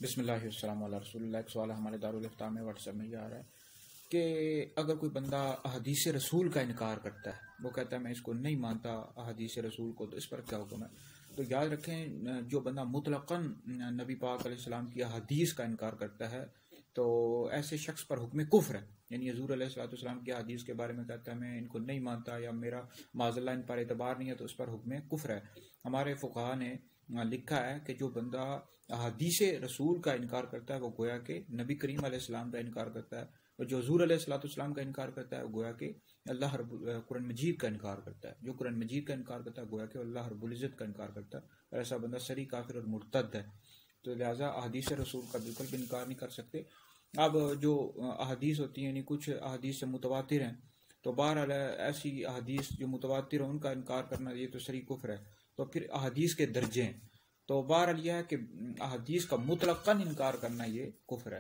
بسم اللہ والسلام علی رسول اللہ۔ ایک سوال ہمارے دارالفتاح میں واٹس ایپ میں یہ آ رہا ہے کہ اگر کوئی بندہ احادیث رسول کا انکار کرتا ہے، وہ کہتا ہے میں اس کو نہیں مانتا احادیث رسول کو، تو اس پر کیا حکم ہے؟ تو یاد رکھیں، جو بندہ مطلقاً نبی پاک علیہ السلام کی احادیث کا انکار کرتا ہے تو ایسے شخص پر حکم کفر ہے۔ یعنی حضور علیہ السلام کی احادیث کے بارے میں کہتا ہے میں ان کو نہیں مانتا یا میرا معاذ اللہ ان پر اعتبار نہیں ہے، تو اس پر حکم کفر ہے۔ ہمارے فقہا نے لکھا ہے کہ جو بندہ احادیث رسول کا انکار کرتا ہے وہ گویا کہ نبی کریم علیہ السلام کا انکار کرتا ہے، اور جو حضور علیہ السلام کا انکار کرتا ہے وہ گویا کہ قرآن مجید کا انکار کرتا ہے۔ جو قرآن مجید کا انکار کرتا ہے گویا کہ اللہ رب العزت کا انکار کرتا ہے، اور ایسا بندہ صریح کافر اور مرتد ہے۔ تو لہٰذا احادیث رسول کا بالکل بھی انکار نہیں کر سکتے۔ اب جو احادیث ہوتی ہیں، یعنی کچھ احادیث سے متواتر ہیں، تو بہرحال ایسی احادیث جو متواتر ہیں ان کا انکار کرنا یہ تو صریح کفر ہے۔ تو پھر احادیث کے درجے ہیں، تو بہرحال یہ ہے کہ احادیث کا مطلقاً انکار کرنا یہ کفر ہے۔